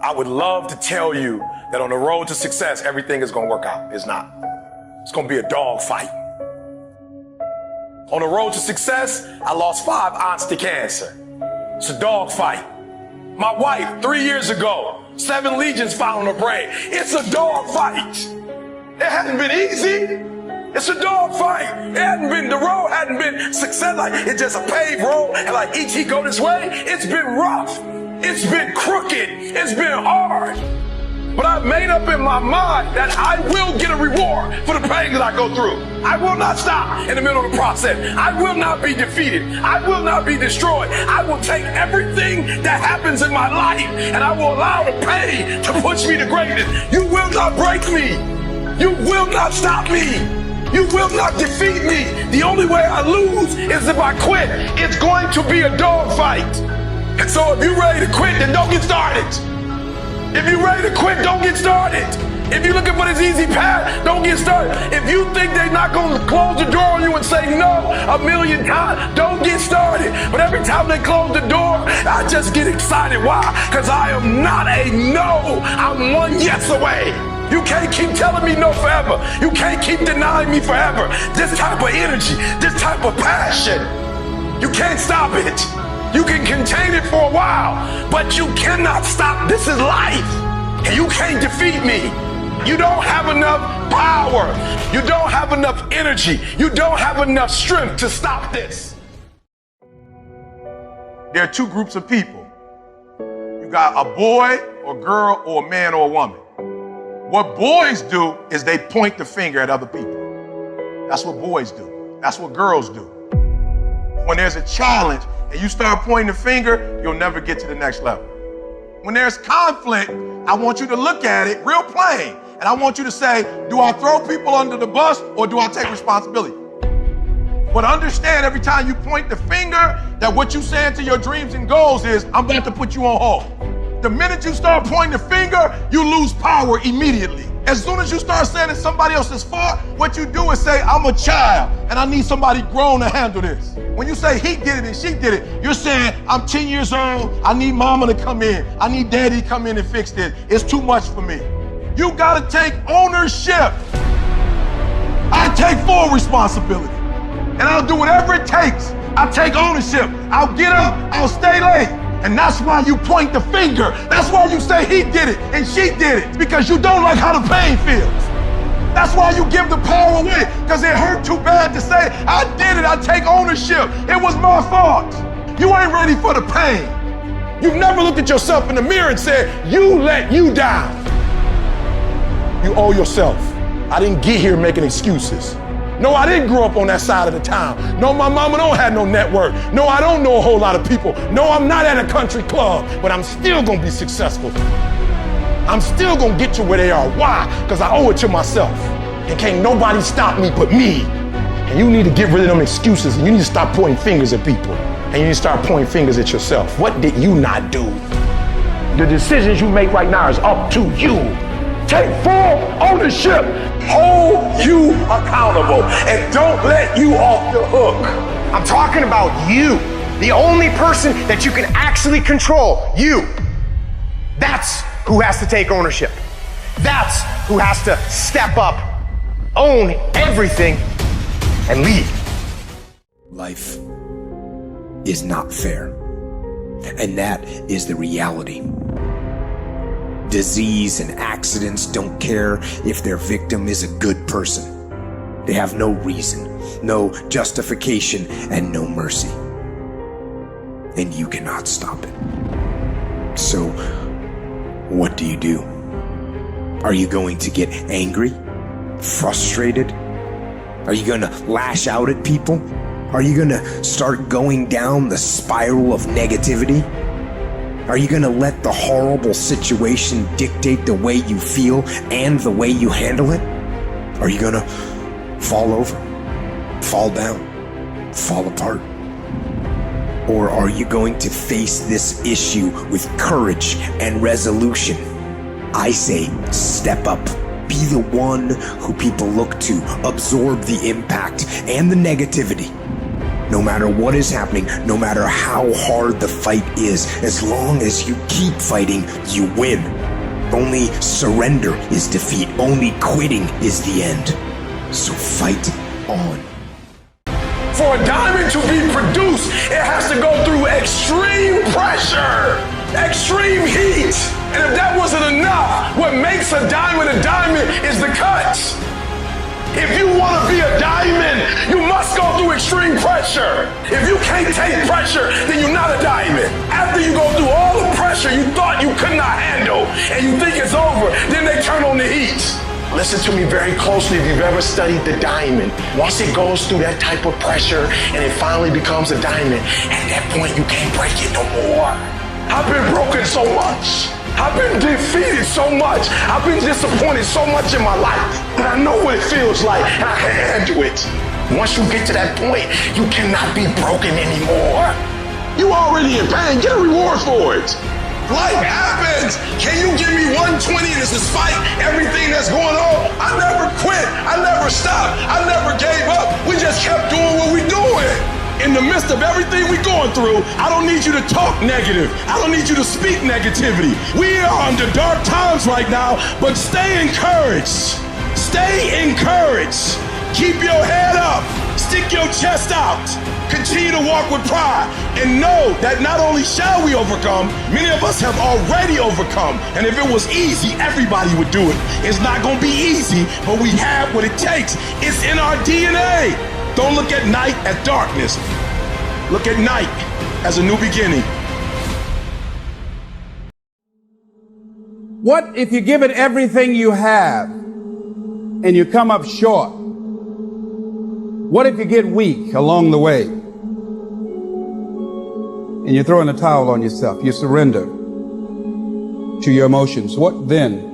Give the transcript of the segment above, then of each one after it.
I would love to tell you that on the road to success, everything is going to work out. It's not. It's going to be a dog fight. On the road to success, I lost 5 aunts to cancer. It's a dog fight. My wife, 3 years ago, 7 legions found on her brain. It's a dog fight. It hasn't been easy. It's a dog fight. The road hadn't been success. Like, it's just a paved road, and like each he go this way, it's been rough. It's been crooked. It's been hard. But I've made up in my mind that I will get a reward for the pain that I go through. I will not stop in the middle of the process. I will not be defeated. I will not be destroyed. I will take everything that happens in my life and I will allow the pain to push me to greatness. You will not break me. You will not stop me. You will not defeat me. The only way I lose is if I quit. It's going to be a dog fight. And so if you're ready to quit, then don't get started. If you're ready to quit, don't get started. If you're looking for this easy path, don't get started. If you think they're not going to close the door on you and say no 1,000,000 times, don't get started. But every time they close the door, I just get excited. Why? Because I am not a no. I'm one yes away. You can't keep telling me no forever. You can't keep denying me forever. This type of energy, this type of passion, you can't stop it. You can contain it for a while, but you cannot stop. This is life, and you can't defeat me. You don't have enough power. You don't have enough energy. You don't have enough strength to stop this. There are 2 groups of people. You got a boy or girl or a man or a woman. What boys do is they point the finger at other people. That's what boys do. That's what girls do. When there's a challenge and you start pointing the finger, you'll never get to the next level. When there's conflict, I want you to look at it real plain. And I want you to say, do I throw people under the bus or do I take responsibility? But understand every time you point the finger that what you saying to your dreams and goals is, I'm about to put you on hold. The minute you start pointing the finger, you lose power immediately. As soon as you start saying it's somebody else's fault, what you do is say, I'm a child and I need somebody grown to handle this. When you say he did it and she did it, you're saying, I'm 10 years old, I need mama to come in. I need daddy to come in and fix this. It's too much for me. You gotta take ownership. I take full responsibility and I'll do whatever it takes. I'll take ownership. I'll get up, I'll stay late. And that's why you point the finger. That's why you say he did it and she did it, because you don't like how the pain feels. That's why you give the power away, because it hurt too bad to say, I did it, I take ownership. It was my fault. You ain't ready for the pain. You've never looked at yourself in the mirror and said, you let you down. You owe yourself. I didn't get here making excuses. No, I didn't grow up on that side of the town. No, my mama don't have no network. No, I don't know a whole lot of people. No, I'm not at a country club, but I'm still gonna be successful. I'm still gonna get to where they are. Why? Because I owe it to myself. And can't nobody stop me but me. And you need to get rid of them excuses, and you need to stop pointing fingers at people. And you need to start pointing fingers at yourself. What did you not do? The decisions you make right now is up to you. Take full ownership. Hold you accountable and don't let you off the hook. I'm talking about you, the only person that you can actually control, you. That's who has to take ownership. That's who has to step up, own everything, and lead. Life is not fair, and that is the reality. Disease and accidents don't care if their victim is a good person. They have no reason, no justification, and no mercy. And you cannot stop it. So, what do you do? Are you going to get angry? Frustrated? Are you going to lash out at people? Are you going to start going down the spiral of negativity? Are you going to let the horrible situation dictate the way you feel and the way you handle it? Are you going to fall over, fall down, fall apart? Or are you going to face this issue with courage and resolution? I say step up. Be the one who people look to. Absorb the impact and the negativity. No matter what is happening, no matter how hard the fight is, as long as you keep fighting, you win. Only surrender is defeat. Only quitting is the end. So fight on. For a diamond to be produced, it has to go through extreme pressure, extreme heat. And if that wasn't enough, what makes a diamond is the cuts. If you want to be a diamond, you must go through extreme pressure. If you can't take pressure, then you're not a diamond. After you go through all the pressure you thought you could not handle, and you think it's over, then they turn on the heat. Listen to me very closely if you've ever studied the diamond. Once it goes through that type of pressure and it finally becomes a diamond, at that point you can't break it no more. I've been broken so much. I've been defeated so much. I've been disappointed so much in my life. And I know what it feels like, and I can handle it. Once you get to that point, you cannot be broken anymore. You already in pain. Get a reward for it. Life happens. Can you give me 120 and despite everything that's going on? I never quit. I never stopped. I never gave up. We just kept doing what we're doing. In the midst of everything we're going through, I don't need you to talk negative. I don't need you to speak negativity. We are under dark times right now, but stay encouraged. Stay encouraged. Keep your head up. Stick your chest out. Continue to walk with pride and know that not only shall we overcome, many of us have already overcome. And if it was easy, everybody would do it. It's not going to be easy, but we have what it takes. It's in our DNA. Don't look at night as darkness. Look at night as a new beginning. What if you give it everything you have and you come up short? What if you get weak along the way and you throw in a towel on yourself? You surrender to your emotions. What then?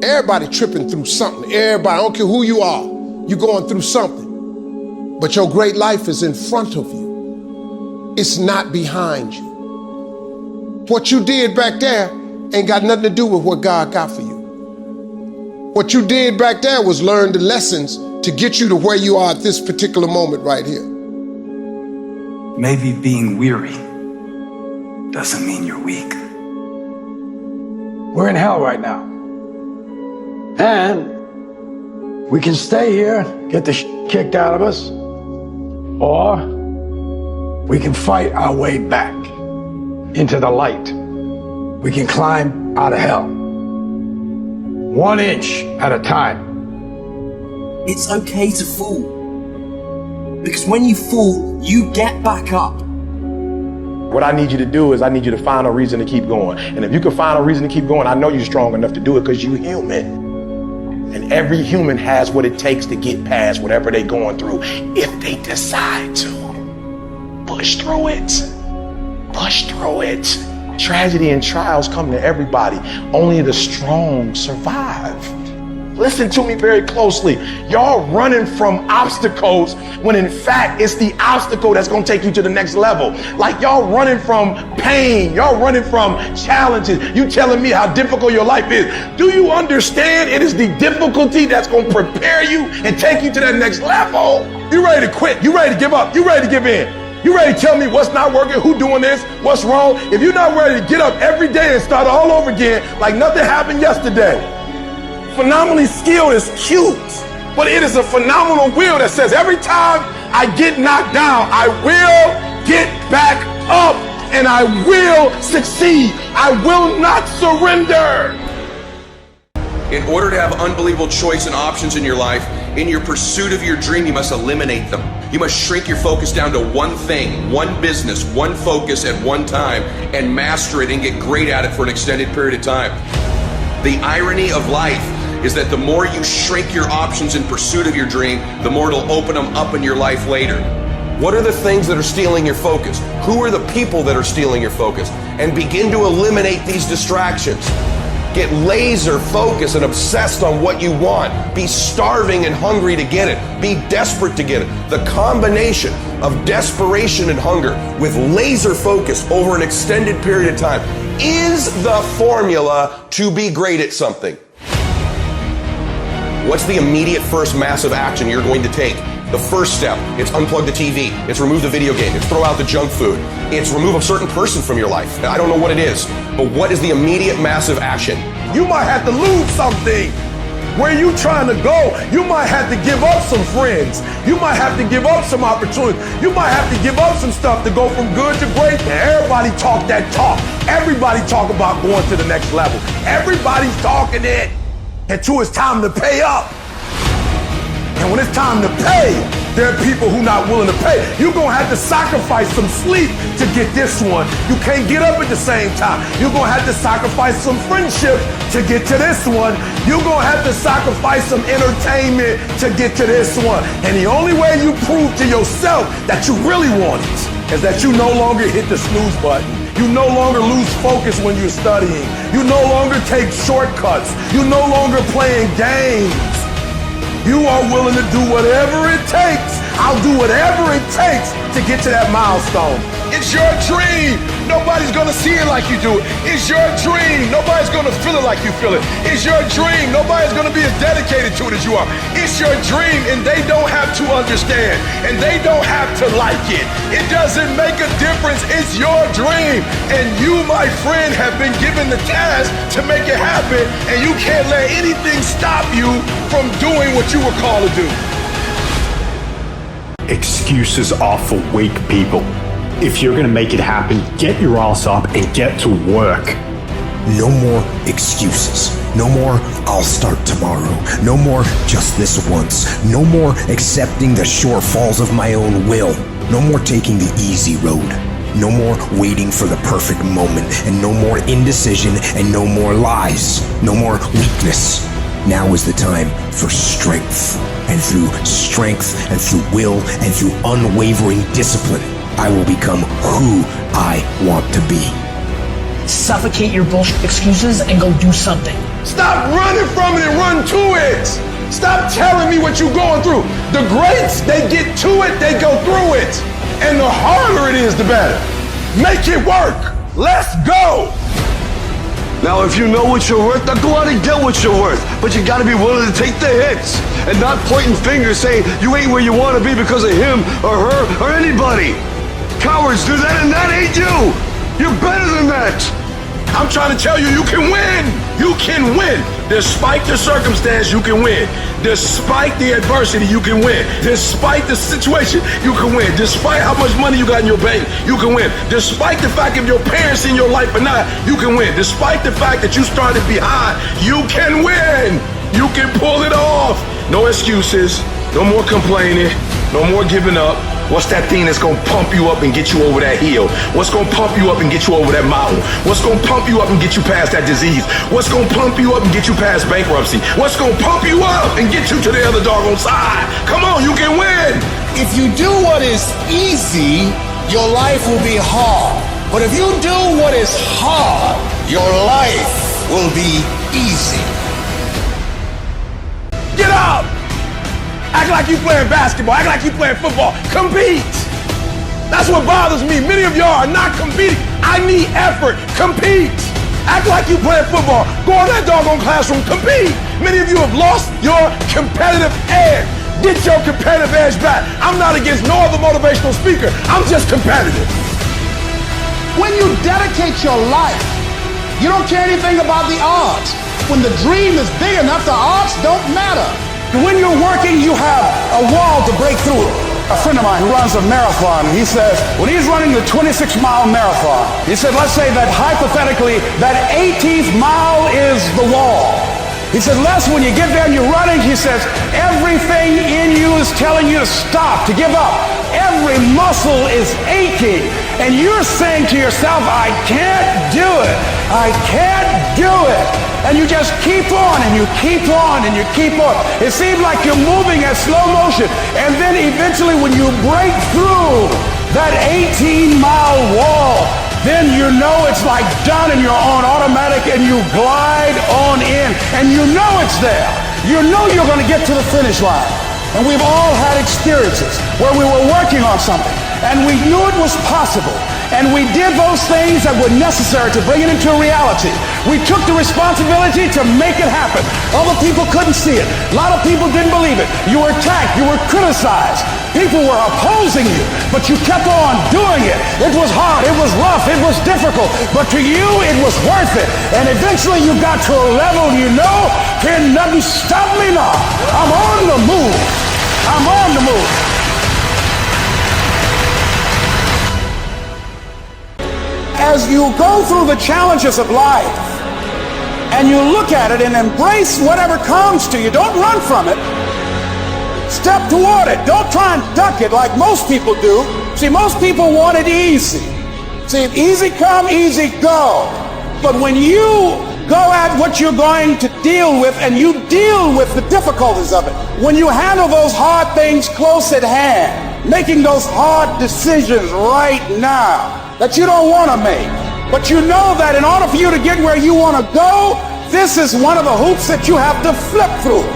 Everybody tripping through something. Everybody, I don't care who you are, you're going through something. But your great life is in front of you. It's not behind you. What you did back there ain't got nothing to do with what God got for you. What you did back there was learn the lessons to get you to where you are at this particular moment right here. Maybe being weary doesn't mean you're weak. We're in hell right now. And we can stay here, get the kicked out of us, or we can fight our way back into the light. We can climb out of hell, 1 inch at a time. It's okay to fall. Because when you fall, you get back up. What I need you to do is I need you to find a reason to keep going. And if you can find a reason to keep going, I know you're strong enough to do it because you're human. And every human has what it takes to get past whatever they're going through if they decide to. Push through it. Push through it. Tragedy and trials come to everybody. Only the strong survive. Listen to me very closely. Y'all running from obstacles when in fact it's the obstacle that's gonna take you to the next level. Like y'all running from pain, y'all running from challenges. You telling me how difficult your life is. Do you understand it is the difficulty that's gonna prepare you and take you to that next level? You ready to quit, you ready to give up, you ready to give in. You ready to tell me what's not working, who doing this, what's wrong? If you're not ready to get up every day and start all over again like nothing happened yesterday. Phenomenally skilled is cute, but it is a phenomenal will that says every time I get knocked down, I will get back up and I will succeed. I will not surrender. In order to have unbelievable choice and options in your life, in your pursuit of your dream, you must eliminate them. You must shrink your focus down to one thing, one business, one focus at one time, and master it and get great at it for an extended period of time. The irony of life is that the more you shrink your options in pursuit of your dream, the more it'll open them up in your life later. What are the things that are stealing your focus? Who are the people that are stealing your focus? And begin to eliminate these distractions. Get laser focused and obsessed on what you want. Be starving and hungry to get it. Be desperate to get it. The combination of desperation and hunger with laser focus over an extended period of time is the formula to be great at something. What's the immediate first massive action you're going to take The first step, it's unplug the TV. It's remove the video game. It's throw out the junk food. It's remove a certain person from your life. I don't know what it is, but what is the immediate massive action? You might have to lose something. Where you trying to go, you might have to give up some friends. You might have to give up some opportunities. You might have to give up some stuff to go from good to great. And everybody talk that talk. Everybody talk about going to the next level. Everybody's talking it until it's time to pay up. And when it's time to pay, there are people who not willing to pay. You're going to have to sacrifice some sleep to get this one. You can't get up at the same time. You're going to have to sacrifice some friendship to get to this one. You're going to have to sacrifice some entertainment to get to this one. And the only way you prove to yourself that you really want it is that you no longer hit the snooze button. You no longer lose focus when you're studying. You no longer take shortcuts. You no longer playing games. You are willing to do whatever it takes. I'll do whatever it takes to get to that milestone. It's your dream. Nobody's gonna see it like you do it. It's your dream. Nobody's gonna feel it like you feel it. It's your dream. Nobody's gonna be as dedicated to it as you are. It's your dream, and they don't have to understand, and they don't have to like it. It doesn't make a difference. It's your dream, and you, my friend, have been given the task to make it happen, and you can't let anything stop you from doing what you were called to do. Excuses are for weak people. If you're gonna make it happen, get your ass up and get to work. No more excuses. No more, I'll start tomorrow. No more, just this once. No more accepting the shortfalls of my own will. No more taking the easy road. No more waiting for the perfect moment. And no more indecision and no more lies. No more weakness. Now is the time for strength. And through strength and through will and through unwavering discipline, I will become who I want to be. Suffocate your bullshit excuses and go do something. Stop running from it and run to it. Stop telling me what you're going through. The greats, they get to it, they go through it. And the harder it is, the better. Make it work. Let's go. Now, if you know what you're worth, now go out and get what you're worth. But you gotta be willing to take the hits and not pointing fingers saying you ain't where you wanna be because of him or her or anybody. Cowards do that, and that ain't you. You're better than that. I'm trying to tell you, you can win. You can win. Despite the circumstance, you can win. Despite the adversity, you can win. Despite the situation, you can win. Despite how much money you got in your bank, you can win. Despite the fact if your parents in your life or not, you can win. Despite the fact that you started behind, you can win. You can pull it off. No excuses. No more complaining. No more giving up. What's that thing that's gonna pump you up and get you over that hill? What's gonna pump you up and get you over that mountain? What's gonna pump you up and get you past that disease? What's gonna pump you up and get you past bankruptcy? What's gonna pump you up and get you to the other doggone side? Come on, you can win. If you do what is easy, your life will be hard. But if you do what is hard, your life will be easy. Get up! Act like you playing basketball. Act like you playing football. Compete. That's what bothers me. Many of y'all are not competing. I need effort. Compete. Act like you playing football. Go in that doggone classroom. Compete. Many of you have lost your competitive edge. Get your competitive edge back. I'm not against no other motivational speaker. I'm just competitive. When you dedicate your life, you don't care anything about the odds. When the dream is big enough, the odds don't matter. When you're working, you have a wall to break through. A friend of mine who runs a marathon, he says, when he's running the 26-mile marathon, he said, let's say that hypothetically, that 18th mile is the wall. He said, Les, when you get there and you're running, he says, everything in you is telling you to stop, to give up. Every muscle is aching. And you're saying to yourself, I can't do it. I can't do it. And you just keep on and you keep on and you keep on. It seems like you're moving at slow motion. And then eventually when you break through that 18-mile wall, then you know it's like done and you're on automatic and you glide on in and you know it's there. You know you're going to get to the finish line. And we've all had experiences where we were working on something and we knew it was possible And we did those things that were necessary to bring it into reality. We took the responsibility to make it happen. Other people couldn't see it. A lot of people didn't believe it. You were attacked. You were criticized. People were opposing you, but you kept on doing it. It was hard. It was rough. It was difficult. But to you, it was worth it. And eventually you got to a level, you know, can nothing stop me now. I'm on the move. I'm on the move. As you go through the challenges of life and you look at it and embrace whatever comes to you, don't run from it. Step toward it. Don't try and duck it like most people do. See, most people want it easy. See, easy come, easy go. But when you go at what you're going to deal with and you deal with the difficulties of it, when you handle those hard things close at hand, making those hard decisions right now that you don't want to make, but you know that in order for you to get where you want to go, this is one of the hoops that you have to flip through.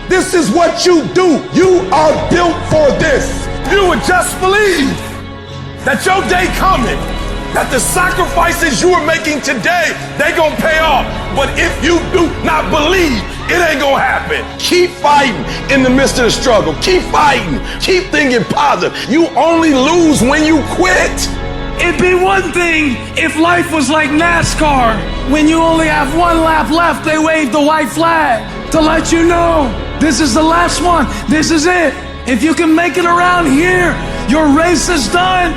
This is what you do. You are built for this. You would just believe that your day coming, that the sacrifices you are making today, they gonna pay off. But if you do not believe, it ain't gonna happen. Keep fighting in the midst of the struggle. Keep fighting. Keep thinking positive. You only lose when you quit. It'd be one thing if life was like NASCAR. When you only have one lap left, they wave the white flag to let you know this is the last one. This is it. If you can make it around here, your race is done.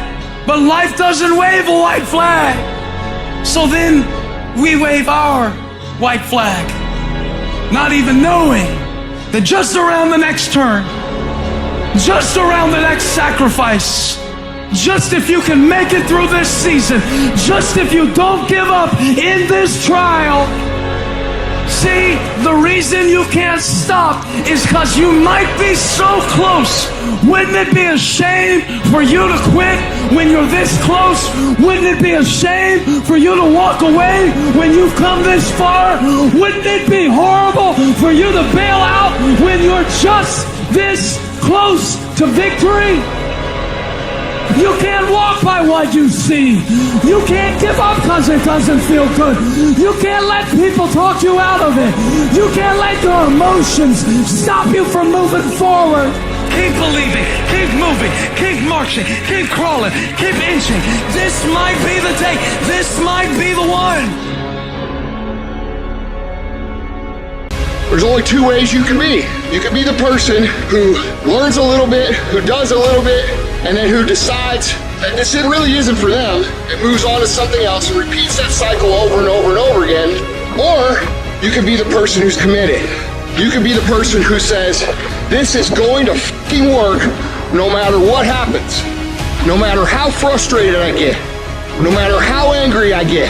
But life doesn't wave a white flag. So then we wave our white flag, not even knowing that just around the next turn, just around the next sacrifice, just if you can make it through this season, just if you don't give up in this trial. See, the reason you can't stop is because you might be so close. Wouldn't it be a shame for you to quit when you're this close? Wouldn't it be a shame for you to walk away when you've come this far? Wouldn't it be horrible for you to bail out when you're just this close to victory? You can't walk by what you see. You can't give up because it doesn't feel good. You can't let people talk you out of it. You can't let your emotions stop you from moving forward. Keep believing, keep moving, keep marching, keep crawling, keep inching. This might be the day. This might be the one. There's only two ways you can be. You can be the person who learns a little bit, who does a little bit, and then who decides that this really isn't for them and moves on to something else and repeats that cycle over and over and over again. Or you can be the person who's committed. You can be the person who says, this is going to fucking work no matter what happens, no matter how frustrated I get, no matter how angry I get,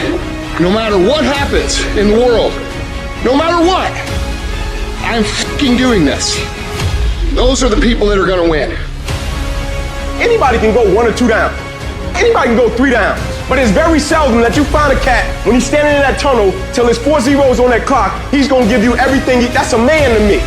no matter what happens in the world, no matter what, I'm fucking doing this. Those are the people that are gonna win. Anybody can go 1 or 2 down. Anybody can go 3 down. But it's very seldom that you find a cat when he's standing in that tunnel till his 4 zeros on that clock, he's gonna give you everything. That's a man to me.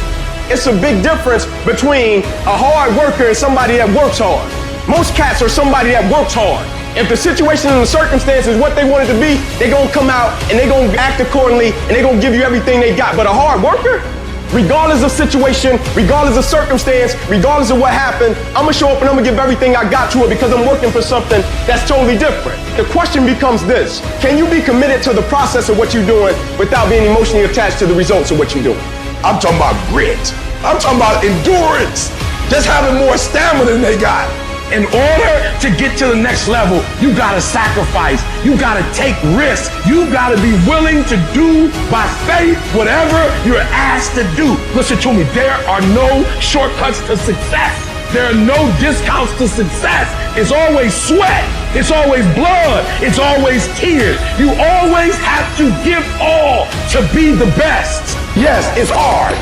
It's a big difference between a hard worker and somebody that works hard. Most cats are somebody that works hard. If the situation and the circumstance is what they want it to be, they're gonna come out and they're gonna act accordingly and they're gonna give you everything they got. But a hard worker, regardless of situation, regardless of circumstance, regardless of what happened, I'm gonna show up and I'm gonna give everything I got to it because I'm working for something that's totally different. The question becomes this: can you be committed to the process of what you're doing without being emotionally attached to the results of what you're doing? I'm talking about grit. I'm talking about endurance. Just having more stamina than they got. In order to get to the next level, you gotta sacrifice. You gotta take risks. You gotta be willing to do by faith whatever you're asked to do. Listen to me, there are no shortcuts to success. There are no discounts to success. It's always sweat. It's always blood. It's always tears. You always have to give all to be the best. Yes, it's hard,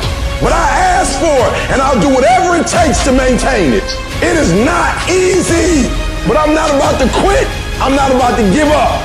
but I ask for it, and I'll do whatever it takes to maintain it. It is not easy, but I'm not about to quit. I'm not about to give up.